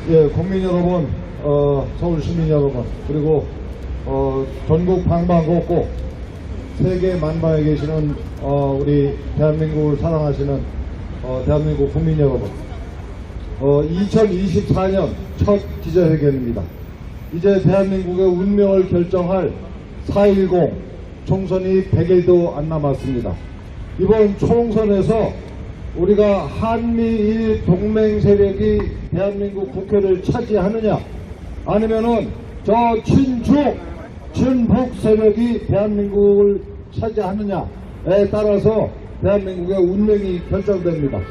예, 국민 여러분, 서울 시민 여러분, 그리고 전국 방방곡곡 세계 만방에 계시는 우리 대한민국을 사랑하시는 대한민국 국민 여러분, 2024년 첫 기자회견입니다. 이제 대한민국의 운명을 결정할 4.10 총선이 100일도 안 남았습니다. 이번 총선에서 우리가 한미일 동맹 세력이 대한민국 국회를 차지하느냐, 아니면은 저 친북 세력이 대한민국을 차지하느냐에 따라서 대한민국의 운명이 결정됩니다.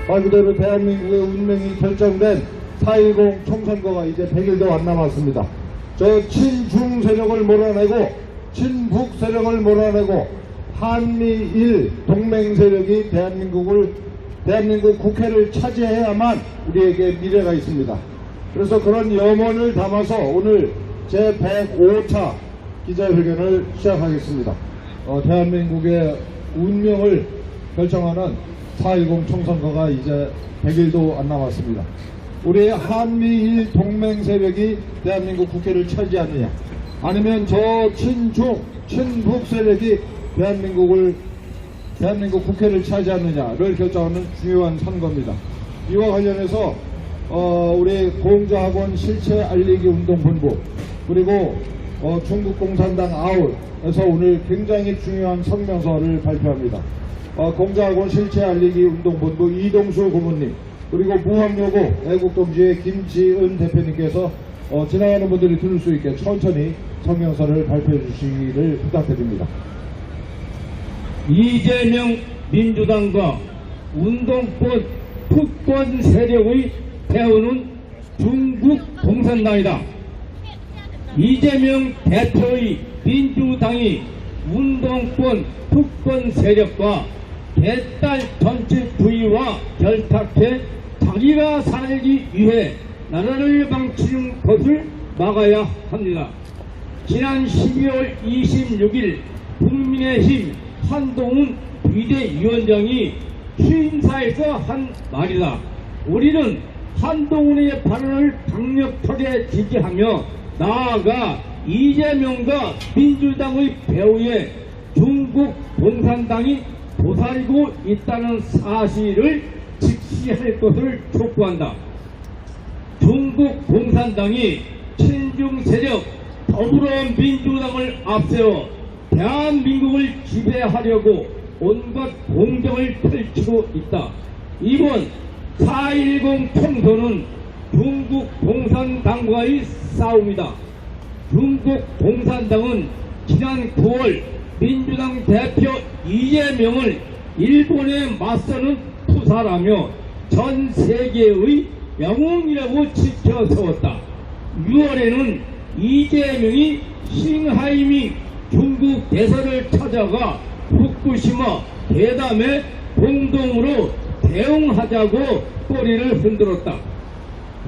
말 그대로 대한민국의 운명이 결정된 4.10 총선거가 이제 100일도 안 남았습니다. 저 친중 세력을 몰아내고 친북 세력을 몰아내고 한미일 동맹 세력이 대한민국 국회를 차지해야만 우리에게 미래가 있습니다. 그래서 그런 염원을 담아서 오늘 제 105차 기자회견을 시작하겠습니다. 대한민국의 운명을 결정하는 4.10 총선거가 이제 100일도 안 남았습니다. 우리 한미일 동맹 세력이 대한민국 국회를 차지하느냐, 아니면 저 친북 세력이 대한민국 국회를 차지하느냐를 결정하는 중요한 선거입니다. 이와 관련해서 우리 공자학원 실체 알리기 운동본부, 그리고 중국 공산당 아울에서 오늘 굉장히 중요한 성명서를 발표합니다. 공자학원 실체 알리기 운동본부 이동수 고문님, 그리고 무학여고 애국동지의 김지은 대표님께서 지나가는 분들이 들을 수 있게 천천히 성명서를 발표해 주시기를 부탁드립니다. 이재명 민주당과 운동권 특권 세력의 배후는 중국 공산당이다. 이재명 대표의 민주당이 운동권 특권 세력과 개딸 정치주의와 결탁해 자기가 살기 위해 나라를 망치는 것을 막아야 합니다. 지난 12월 26일 국민의힘 한동훈 비대위원장이 취임사에서 한 말이다. 우리는 한동훈의 발언을 강력하게 지지하며 나아가 이재명과 민주당의 배후에 중국 공산당이 도사리고 있다는 사실을 직시할 것을 촉구한다. 중국 공산당이 친중 세력 더불어민주당을 앞세워 대한민국을 지배하려고 온갖 공정을 펼치고 있다. 이번 4.10 총선은 중국 공산당과의 싸움이다. 중국 공산당은 지난 9월 민주당 대표 이재명을 일본에 맞서는 투사라며 전 세계의 영웅이라고 지켜 세웠다. 6월에는 이재명이 싱하이밍 중국 대사를 찾아가 후쿠시마 대담에 공동으로 대응하자고 꼬리를 흔들었다.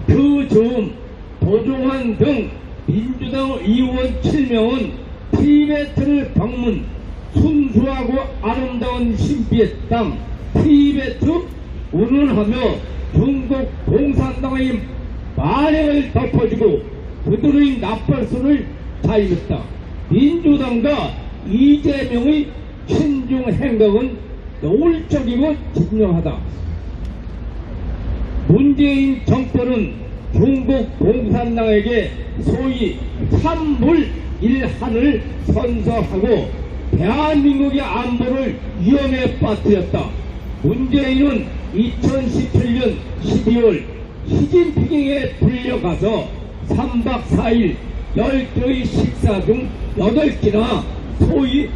그 즈음 도종환 등 민주당 의원 7명은 티베트를 방문, 순수하고 아름다운 신비의 땅 티베트 운운하며 중국 공산당의 만행을 덮어주고 그들의 나팔선을 자유했다. 민주당과 이재명의 친중 행동은 노골적이고 진정하다. 문재인 정권은 중국 공산당에게 소위 삼불일한을 선서하고 대한민국의 안보를 위험에 빠뜨렸다. 문재인은 2017년 12월 시진핑에게 불려가서 3박 4일 10개의 식사 중 8끼나 소위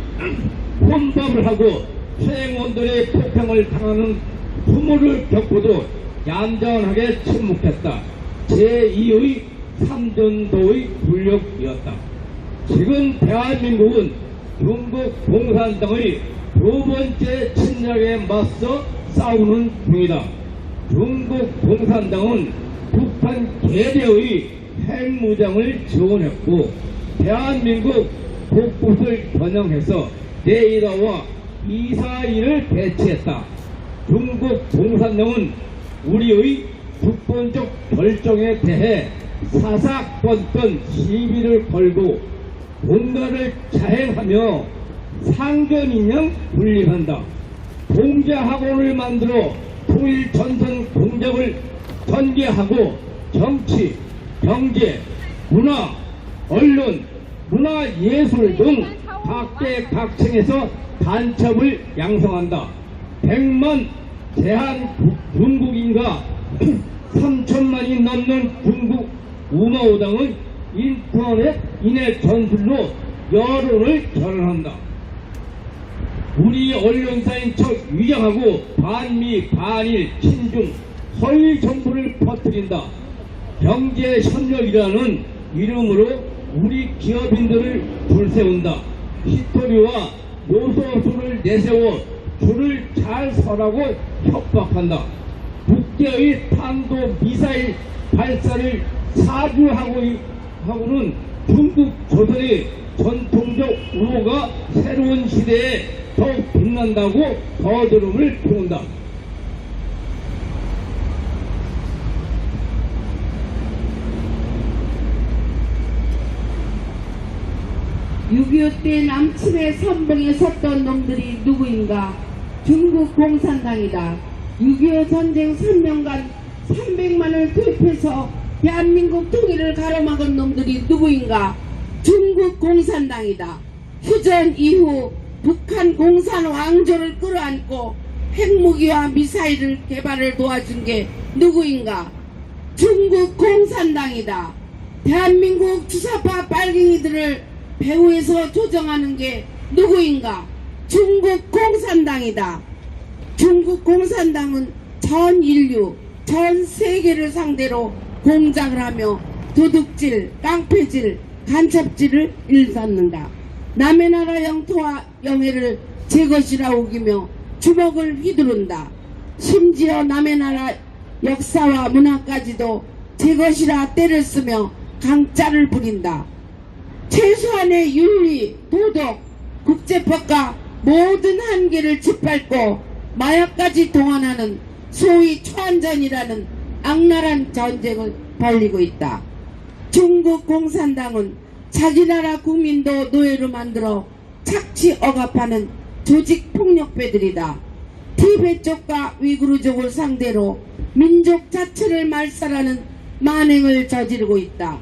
혼밥을 하고 최행원들의 폭행을 당하는 부모를 겪고도 얌전하게 침묵했다. 제2의 삼전도의 불력이었다. 지금 대한민국은 중국 공산당의 두 번째 침략에 맞서 싸우는 중이다. 중국 공산당은 북한 개대의 핵무장을 지원했고 대한민국 곳곳을 겨냥해서 레이더와 미사일을 배치했다. 중국 공산당은 우리의 주권적 결정에 대해 사사건건 시비를 걸고 뭔가를 자행하며 상견인형 분립한다. 공자학원을 만들어 통일전선 공작을 전개하고 정치, 경제, 문화, 언론, 문화예술 등 각계각층에서 간첩을 양성한다. 100만 대한중국인과 3천만이 넘는 중국 우마오당은 인터넷 전술로 여론을 전환한다. 우리 언론사인 척 위장하고 반미, 반일, 친중, 허위 정보를 퍼뜨린다. 경제협력이라는 이름으로 우리 기업인들을 줄세운다. 히토리와 요소수를 내세워 줄을 잘 서라고 협박한다. 국제의 탄도 미사일 발사를 사주하고는 중국 조선의 전통적 우호가 새로운 시대에 더욱 빛난다고 거드름을 피운다. 6.25 때 남침의 선봉에 섰던 놈들이 누구인가? 중국 공산당이다. 6.25 전쟁 3년간 300만을 투입해서 대한민국 통일을 가로막은 놈들이 누구인가? 중국 공산당이다. 휴전 이후 북한 공산 왕조를 끌어안고 핵무기와 미사일을 개발을 도와준 게 누구인가? 중국 공산당이다. 대한민국 주사파 빨갱이들을 배후에서 조정하는 게 누구인가? 중국 공산당이다. 중국 공산당은 전 인류, 전 세계를 상대로 공작을 하며 도둑질, 깡패질, 간첩질을 일삼는다. 남의 나라 영토와 영해를 제 것이라 우기며 주먹을 휘두른다. 심지어 남의 나라 역사와 문화까지도 제 것이라 떼를 쓰며 강짜를 부린다. 최소한의 윤리, 도덕, 국제법과 모든 한계를 짓밟고 마약까지 동원하는 소위 초안전이라는 악랄한 전쟁을 벌이고 있다. 중국 공산당은 자기 나라 국민도 노예로 만들어 착취 억압하는 조직폭력배들이다. 티베트족과 위구르족을 상대로 민족 자체를 말살하는 만행을 저지르고 있다.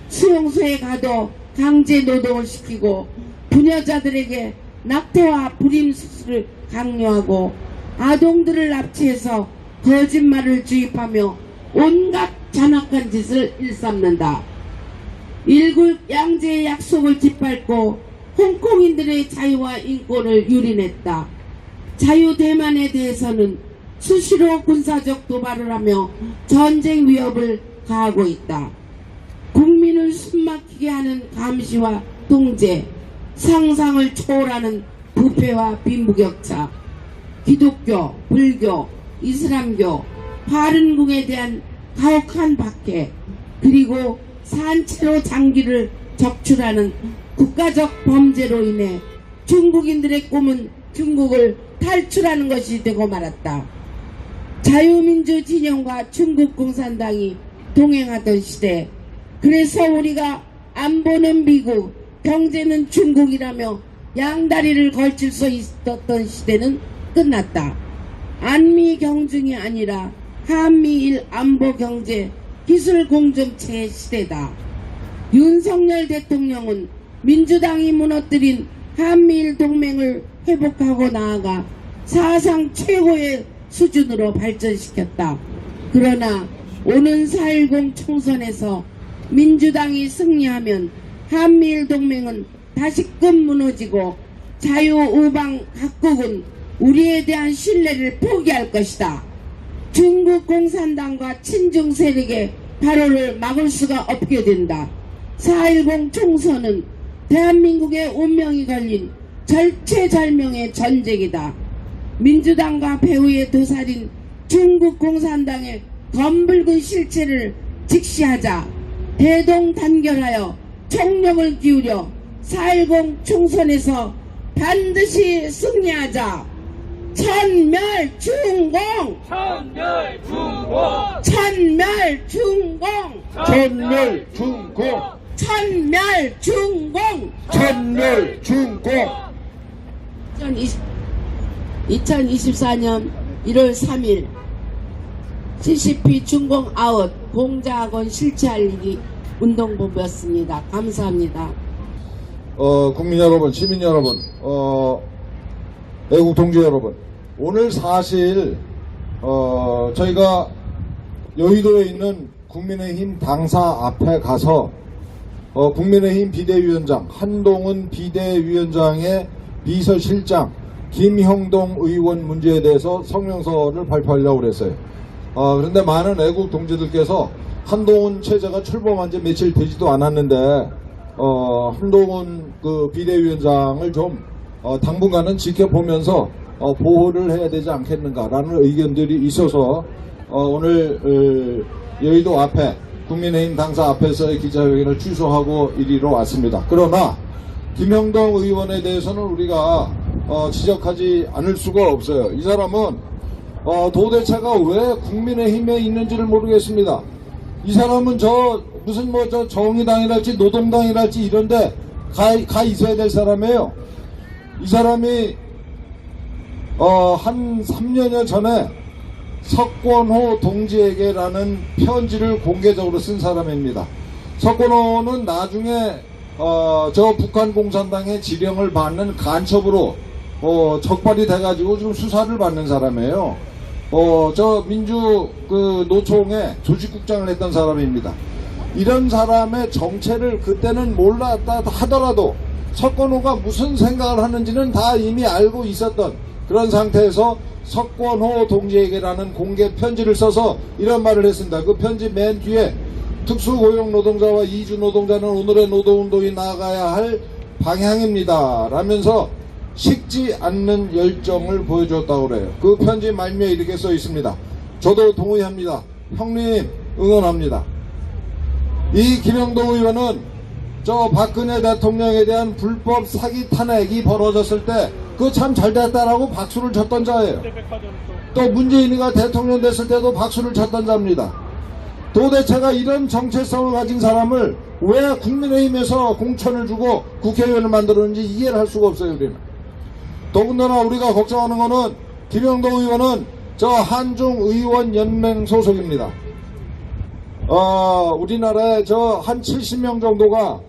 수용소에 가도 강제 노동을 시키고 부녀자들에게 낙태와 불임 수술을 강요하고 아동들을 납치해서 거짓말을 주입하며 온갖 잔악한 짓을 일삼는다. 일국 양제의 약속을 짓밟고 홍콩인들의 자유와 인권을 유린했다. 자유대만에 대해서는 수시로 군사적 도발을 하며 전쟁 위협을 가하고 있다. 국민을 숨막히게 하는 감시와 통제, 상상을 초월하는 부패와 빈부격차, 기독교, 불교, 이슬람교, 바른궁에 대한 가혹한 박해, 그리고 산채로 장기를 적출하는 국가적 범죄로 인해 중국인들의 꿈은 중국을 탈출하는 것이 되고 말았다. 자유민주 진영과 중국 공산당이 동행하던 시대, 그래서 우리가 안보는 미국, 경제는 중국이라며 양다리를 걸칠 수 있었던 시대는 끝났다. 안미 경중이 아니라 한미일 안보 경제 기술 공정체의 시대다. 윤석열 대통령은 민주당이 무너뜨린 한미일 동맹을 회복하고 나아가 사상 최고의 수준으로 발전시켰다. 그러나 오는 4.10 총선에서 민주당이 승리하면 한미일 동맹은 다시금 무너지고 자유우방 각국은 우리에 대한 신뢰를 포기할 것이다. 중국 공산당과 친중 세력의 발효를 막을 수가 없게 된다. 4.10 총선은 대한민국의 운명이 걸린 절체절명의 전쟁이다. 민주당과 배후의 도살인 중국 공산당의 검붉은 실체를 직시하자 대동단결하여 총력을 기울여 4.10 총선에서 반드시 승리하자. 천멸중공 천멸중공 천멸중공 천멸중공 천멸중공 천멸중공 2024년 1월 3일 CCP 중공 아웃 공자학원 실체 알리기 운동본부였습니다. 감사합니다. 국민 여러분, 시민 여러분, 애국 동지 여러분, 오늘 사실 저희가 여의도에 있는 국민의힘 당사 앞에 가서 국민의힘 비대위원장 한동훈 비대위원장의 비서실장 김형동 의원 문제에 대해서 성명서를 발표하려고 그랬어요. 그런데 많은 애국 동지들께서 한동훈 체제가 출범한 지 며칠 되지도 않았는데 한동훈 그 비대위원장을 좀 당분간은 지켜보면서 보호를 해야 되지 않겠는가라는 의견들이 있어서 오늘 여의도 앞에 국민의힘 당사 앞에서의 기자회견을 취소하고 이리로 왔습니다. 그러나 김형동 의원에 대해서는 우리가 지적하지 않을 수가 없어요. 이 사람은 도대체가 왜 국민의힘에 있는지를 모르겠습니다. 이 사람은 무슨 정의당이랄지 노동당이랄지 이런데 가 있어야 될 사람이에요. 이 사람이 한 3년여 전에 석권호 동지에게라는 편지를 공개적으로 쓴 사람입니다. 석권호는 나중에 저 북한 공산당의 지령을 받는 간첩으로 적발이 돼가지고 지금 수사를 받는 사람이에요. 저 민주 노총의 조직국장을 했던 사람입니다. 이런 사람의 정체를 그때는 몰랐다 하더라도 석권호가 무슨 생각을 하는지는 다 이미 알고 있었던 그런 상태에서 석권호 동지에게라는 공개 편지를 써서 이런 말을 했습니다. 그 편지 맨 뒤에 특수고용노동자와 이주노동자는 오늘의 노동운동이 나아가야 할 방향입니다 라면서 식지 않는 열정을 보여줬다고 그래요. 그 편지 말미에 이렇게 써 있습니다. 저도 동의합니다. 형님 응원합니다. 이 김형동 의원은 저 박근혜 대통령에 대한 불법 사기 탄핵이 벌어졌을 때 그거 참 잘됐다라고 박수를 쳤던 자예요. 또 문재인이가 대통령 됐을 때도 박수를 쳤던 자입니다. 도대체가 이런 정체성을 가진 사람을 왜 국민의힘에서 공천을 주고 국회의원을 만들었는지 이해를 할 수가 없어요. 우리는. 더군다나 우리가 걱정하는 거는 김형동 의원은 저 한중의원연맹 소속입니다. 우리나라에 저 한 70명 정도가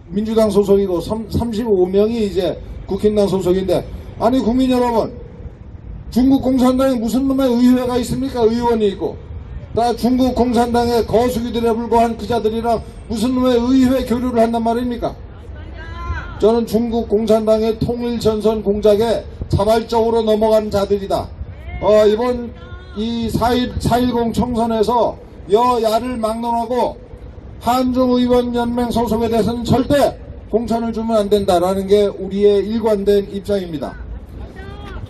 민주당 소속이고 35명이 이제 국힘당 소속인데, 아니 국민 여러분, 중국 공산당에 무슨 놈의 의회가 있습니까? 의원이 있고 다 중국 공산당의 거수기들에 불과한 그자들이랑 무슨 놈의 의회 교류를 한단 말입니까? 저는 중국 공산당의 통일 전선 공작에 자발적으로 넘어간 자들이다. 이번 이 4.10 총선에서 여야를 막론하고 한중의원연맹 소속에 대해서는 절대 공천을 주면 안 된다라는 게 우리의 일관된 입장입니다.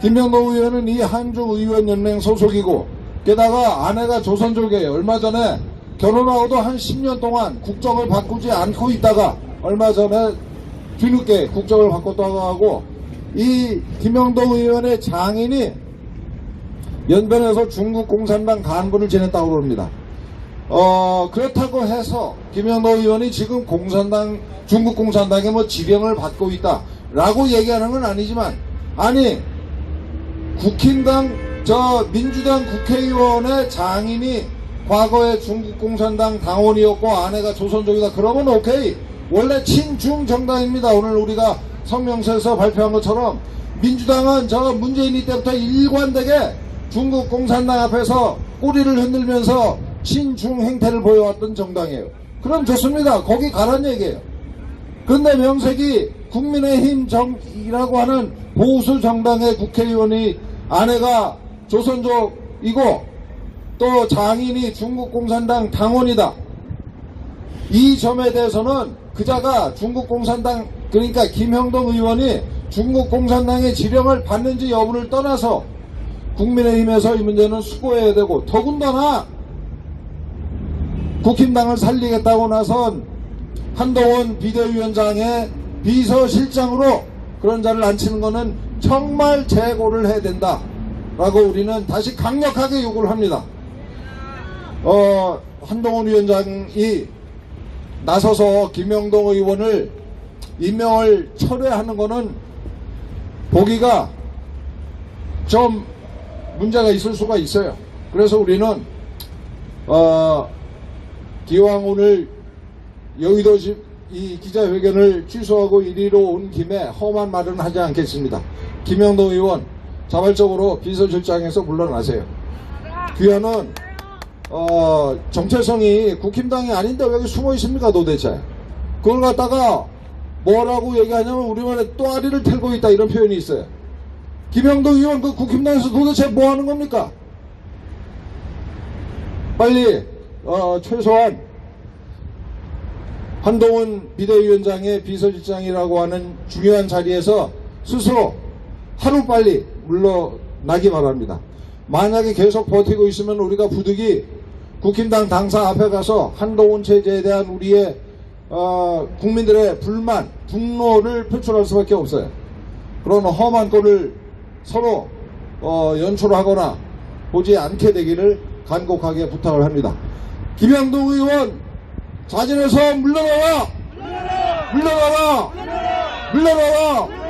김형동 의원은 이 한중의원연맹 소속이고 게다가 아내가 조선족이에요. 얼마 전에 결혼하고도 한 10년 동안 국적을 바꾸지 않고 있다가 얼마 전에 뒤늦게 국적을 바꿨다고 하고, 이 김형동 의원의 장인이 연변에서 중국 공산당 간부를 지냈다고 그럽니다. 그렇다고 해서 김형동 의원이 지금 중국 공산당의 지령을 받고 있다라고 얘기하는 건 아니지만, 아니 국힘당 민주당 국회의원의 장인이 과거에 중국 공산당 당원이었고 아내가 조선족이다 그러면 오케이. 원래 친중 정당입니다. 오늘 우리가 성명서에서 발표한 것처럼 민주당은 문재인이 때부터 일관되게 중국 공산당 앞에서 꼬리를 흔들면서 친중 행태를 보여왔던 정당이에요. 그럼 좋습니다. 거기 가란 얘기예요. 그런데 명색이 국민의힘이라고 하는 보수 정당의 국회의원이 아내가 조선족이고 또 장인이 중국 공산당 당원이다. 이 점에 대해서는 그자가 중국 공산당, 그러니까 김형동 의원이 중국 공산당의 지령을 받는지 여부를 떠나서 국민의힘에서 이 문제는 수고해야 되고, 더군다나 국힘당을 살리겠다고 나선 한동훈 비대위원장의 비서실장으로 그런 자를 앉히는 것은 정말 재고를 해야 된다라고 우리는 다시 강력하게 요구를 합니다. 한동훈 위원장이 나서서 김영동 의원을 임명을 철회하는 것은 보기가 좀 문제가 있을 수가 있어요. 그래서 우리는 기왕 오늘 여의도 이 기자회견을 취소하고 이리로 온 김에 험한 말은 하지 않겠습니다. 김영동 의원 자발적으로 비서실장에서 물러나세요. 귀하는 정체성이 국힘당이 아닌데 왜 여기 숨어 있습니까 도대체. 그걸 갖다가 뭐라고 얘기하냐면 우리만의 또아리를 털고 있다 이런 표현이 있어요. 김영동 의원 그 국힘당에서 도대체 뭐 하는 겁니까? 빨리 최소한 한동훈 비대위원장의 비서실장이라고 하는 중요한 자리에서 스스로 하루빨리 물러나기 바랍니다. 만약에 계속 버티고 있으면 우리가 부득이 국힘당 당사 앞에 가서 한동훈 체제에 대한 우리의 국민들의 불만, 분노를 표출할 수밖에 없어요. 그런 험한 꼴을 서로 연출하거나 보지 않게 되기를 간곡하게 부탁을 합니다. 김영동 의원 자진해서 물러나라! 물러나라! 물러나라!